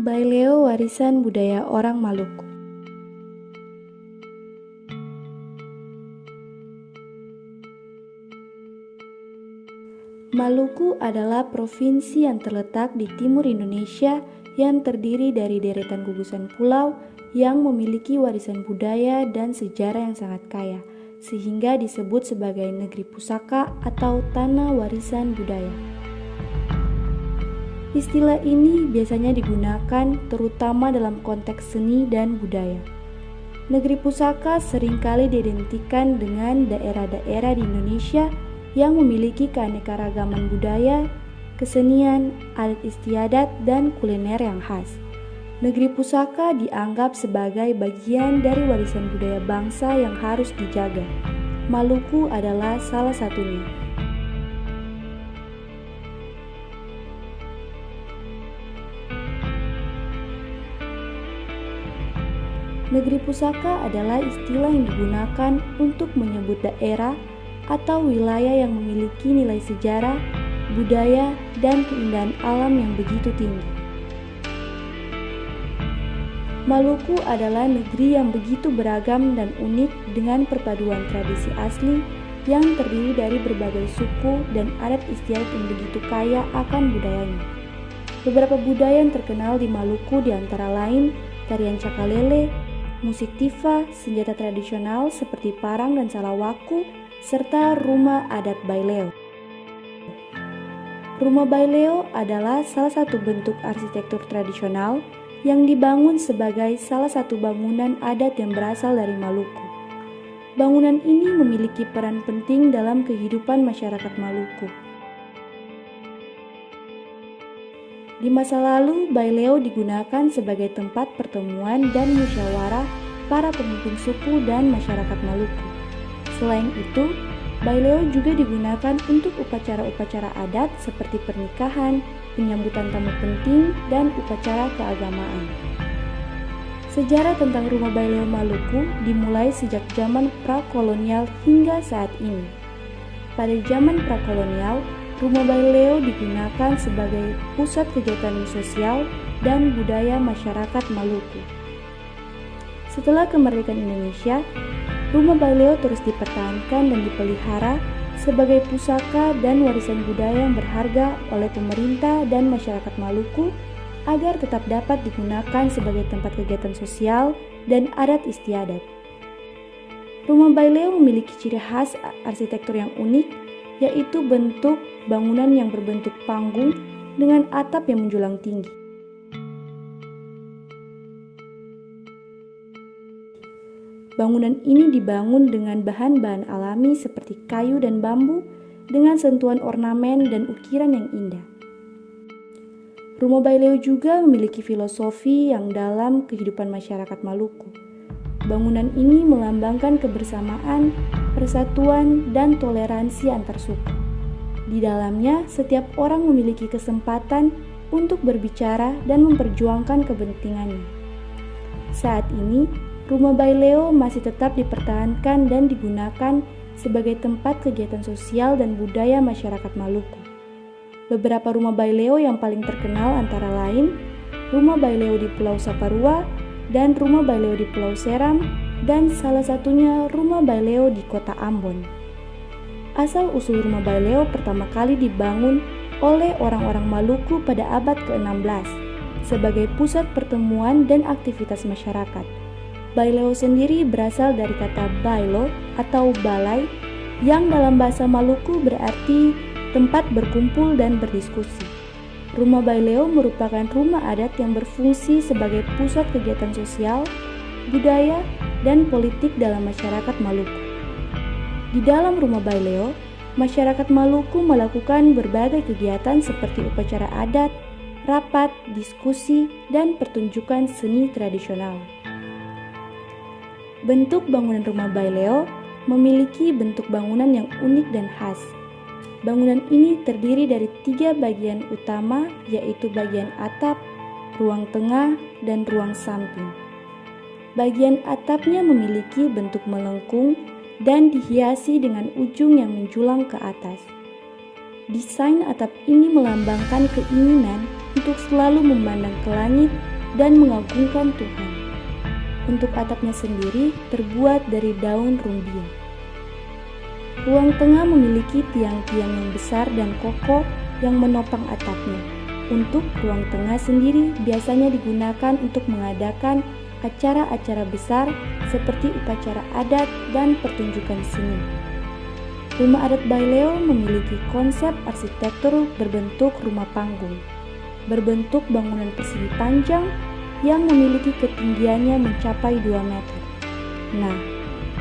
Baileo warisan budaya orang Maluku. Maluku adalah provinsi yang terletak di timur Indonesia yang terdiri dari deretan gugusan pulau yang memiliki warisan budaya dan sejarah yang sangat kaya, sehingga disebut sebagai negeri pusaka atau tanah warisan budaya. Istilah ini biasanya digunakan terutama dalam konteks seni dan budaya. Negeri pusaka seringkali diidentikan dengan daerah-daerah di Indonesia yang memiliki keanekaragaman budaya, kesenian, adat istiadat, dan kuliner yang khas. Negeri pusaka dianggap sebagai bagian dari warisan budaya bangsa yang harus dijaga. Maluku adalah salah satunya. Negeri pusaka adalah istilah yang digunakan untuk menyebut daerah atau wilayah yang memiliki nilai sejarah, budaya, dan keindahan alam yang begitu tinggi. Maluku adalah negeri yang begitu beragam dan unik dengan perpaduan tradisi asli yang terdiri dari berbagai suku dan adat istiadat yang begitu kaya akan budayanya. Beberapa budaya yang terkenal di Maluku diantara lain tarian cakalele, musik tifa, senjata tradisional seperti parang dan salawaku, serta rumah adat Baileo. Rumah Baileo adalah salah satu bentuk arsitektur tradisional yang dibangun sebagai salah satu bangunan adat yang berasal dari Maluku. Bangunan ini memiliki peran penting dalam kehidupan masyarakat Maluku. Di masa lalu, Baileo digunakan sebagai tempat pertemuan dan musyawarah para pemimpin suku dan masyarakat Maluku. Selain itu, Baileo juga digunakan untuk upacara-upacara adat seperti pernikahan, penyambutan tamu penting, dan upacara keagamaan. Sejarah tentang rumah Baileo Maluku dimulai sejak zaman prakolonial hingga saat ini. Pada zaman prakolonial, rumah Baileo digunakan sebagai pusat kegiatan sosial dan budaya masyarakat Maluku. Setelah kemerdekaan Indonesia, rumah Baileo terus dipertahankan dan dipelihara sebagai pusaka dan warisan budaya yang berharga oleh pemerintah dan masyarakat Maluku agar tetap dapat digunakan sebagai tempat kegiatan sosial dan adat istiadat. Rumah Baileo memiliki ciri khas arsitektur yang unik, yaitu bentuk bangunan yang berbentuk panggung dengan atap yang menjulang tinggi. Bangunan ini dibangun dengan bahan-bahan alami seperti kayu dan bambu dengan sentuhan ornamen dan ukiran yang indah. Rumah Baileo juga memiliki filosofi yang dalam kehidupan masyarakat Maluku. Bangunan ini melambangkan kebersamaan, persatuan, dan toleransi antar suku. Di dalamnya, setiap orang memiliki kesempatan untuk berbicara dan memperjuangkan kepentingannya. Saat ini, rumah Baileo masih tetap dipertahankan dan digunakan sebagai tempat kegiatan sosial dan budaya masyarakat Maluku. Beberapa rumah Baileo yang paling terkenal antara lain Rumah Baileo di Pulau Saparua dan Rumah Baileo di Pulau Seram, dan salah satunya Rumah Baileo di Kota Ambon. Asal-usul Rumah Baileo pertama kali dibangun oleh orang-orang Maluku pada abad ke-16 sebagai pusat pertemuan dan aktivitas masyarakat. Baileo sendiri berasal dari kata bailo atau balai yang dalam bahasa Maluku berarti tempat berkumpul dan berdiskusi. Rumah Baileo merupakan rumah adat yang berfungsi sebagai pusat kegiatan sosial, budaya, dan politik dalam masyarakat Maluku. Di dalam Rumah Baileo, masyarakat Maluku melakukan berbagai kegiatan seperti upacara adat, rapat, diskusi, dan pertunjukan seni tradisional. Bentuk bangunan Rumah Baileo memiliki bentuk bangunan yang unik dan khas. Bangunan ini terdiri dari 3 bagian utama, yaitu bagian atap, ruang tengah, dan ruang samping. Bagian atapnya memiliki bentuk melengkung dan dihiasi dengan ujung yang menjulang ke atas. Desain atap ini melambangkan keinginan untuk selalu memandang ke langit dan mengagungkan Tuhan. Untuk atapnya sendiri terbuat dari daun rumbia. Ruang tengah memiliki tiang-tiang yang besar dan kokoh yang menopang atapnya. Untuk ruang tengah sendiri biasanya digunakan untuk mengadakan acara-acara besar seperti upacara adat dan pertunjukan seni. Rumah adat Baileo memiliki konsep arsitektur berbentuk rumah panggung, berbentuk bangunan persegi panjang yang memiliki ketinggiannya mencapai 2 meter. Nah,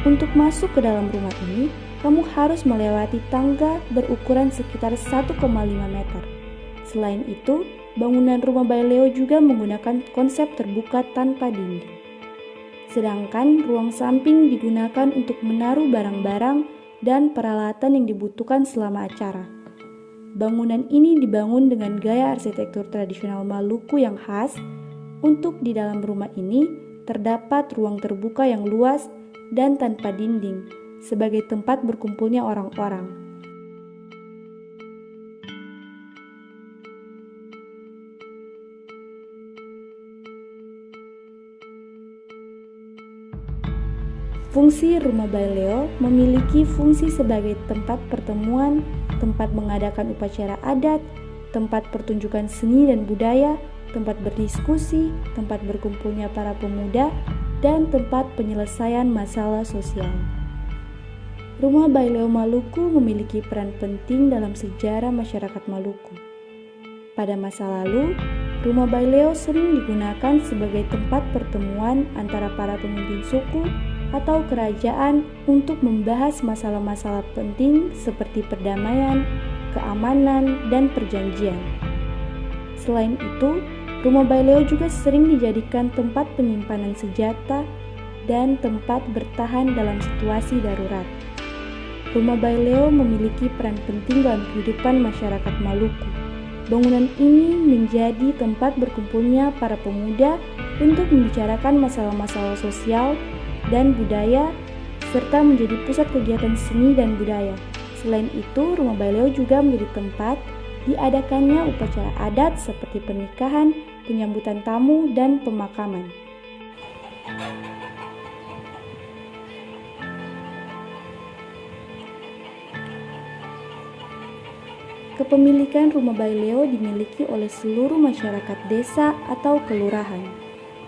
untuk masuk ke dalam rumah ini, kamu harus melewati tangga berukuran sekitar 1,5 meter. Selain itu, bangunan rumah Baileo juga menggunakan konsep terbuka tanpa dinding. Sedangkan ruang samping digunakan untuk menaruh barang-barang dan peralatan yang dibutuhkan selama acara. Bangunan ini dibangun dengan gaya arsitektur tradisional Maluku yang khas. Untuk di dalam rumah ini terdapat ruang terbuka yang luas dan tanpa dinding sebagai tempat berkumpulnya orang-orang. Fungsi rumah Baileo memiliki fungsi sebagai tempat pertemuan, tempat mengadakan upacara adat, tempat pertunjukan seni dan budaya, tempat berdiskusi, tempat berkumpulnya para pemuda, dan tempat penyelesaian masalah sosial. Rumah Baileo Maluku memiliki peran penting dalam sejarah masyarakat Maluku. Pada masa lalu, rumah Baileo sering digunakan sebagai tempat pertemuan antara para pemimpin suku atau kerajaan untuk membahas masalah-masalah penting seperti perdamaian, keamanan, dan perjanjian. Selain itu, rumah Baileo juga sering dijadikan tempat penyimpanan senjata dan tempat bertahan dalam situasi darurat. Rumah Baileo memiliki peran penting dalam kehidupan masyarakat Maluku. Bangunan ini menjadi tempat berkumpulnya para pemuda untuk membicarakan masalah-masalah sosial dan budaya, serta menjadi pusat kegiatan seni dan budaya. Selain itu, rumah Baileo juga menjadi tempat diadakannya upacara adat seperti pernikahan, penyambutan tamu, dan pemakaman. Kepemilikan rumah Baileo dimiliki oleh seluruh masyarakat desa atau kelurahan.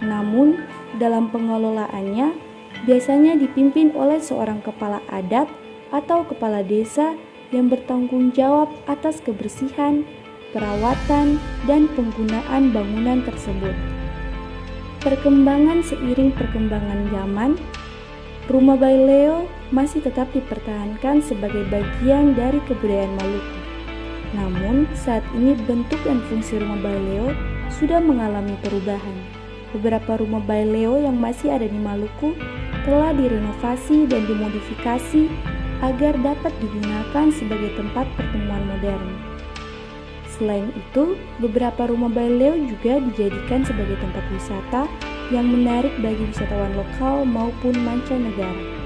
Namun, dalam pengelolaannya biasanya dipimpin oleh seorang kepala adat atau kepala desa yang bertanggung jawab atas kebersihan, perawatan, dan penggunaan bangunan tersebut. Perkembangan seiring perkembangan zaman, rumah Baileo masih tetap dipertahankan sebagai bagian dari kebudayaan Maluku. Namun, saat ini bentuk dan fungsi rumah Baileo sudah mengalami perubahan. Beberapa rumah Baileo yang masih ada di Maluku telah direnovasi dan dimodifikasi agar dapat digunakan sebagai tempat pertemuan modern. Selain itu, beberapa rumah Baileo juga dijadikan sebagai tempat wisata yang menarik bagi wisatawan lokal maupun mancanegara.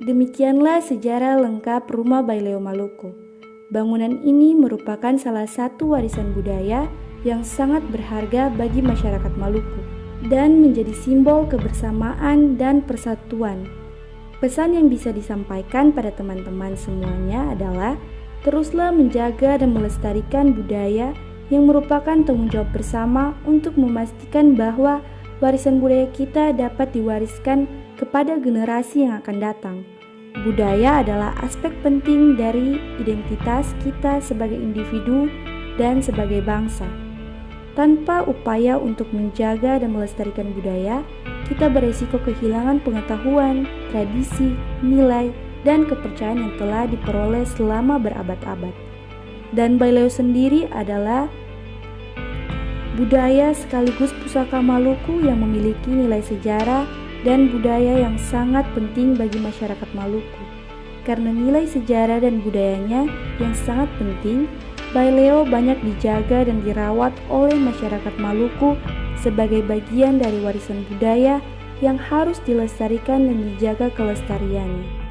Demikianlah sejarah lengkap rumah Baileo Maluku. Bangunan ini merupakan salah satu warisan budaya yang sangat berharga bagi masyarakat Maluku dan menjadi simbol kebersamaan dan persatuan. Pesan yang bisa disampaikan pada teman-teman semuanya adalah teruslah menjaga dan melestarikan budaya yang merupakan tanggung jawab bersama untuk memastikan bahwa warisan budaya kita dapat diwariskan kepada generasi yang akan datang. Budaya adalah aspek penting dari identitas kita sebagai individu dan sebagai bangsa. Tanpa upaya untuk menjaga dan melestarikan budaya, kita beresiko kehilangan pengetahuan, tradisi, nilai, dan kepercayaan yang telah diperoleh selama berabad-abad. Dan Baileo sendiri adalah budaya sekaligus pusaka Maluku yang memiliki nilai sejarah dan budaya yang sangat penting bagi masyarakat Maluku. Karena nilai sejarah dan budayanya yang sangat penting, Baileo banyak dijaga dan dirawat oleh masyarakat Maluku sebagai bagian dari warisan budaya yang harus dilestarikan dan dijaga kelestariannya.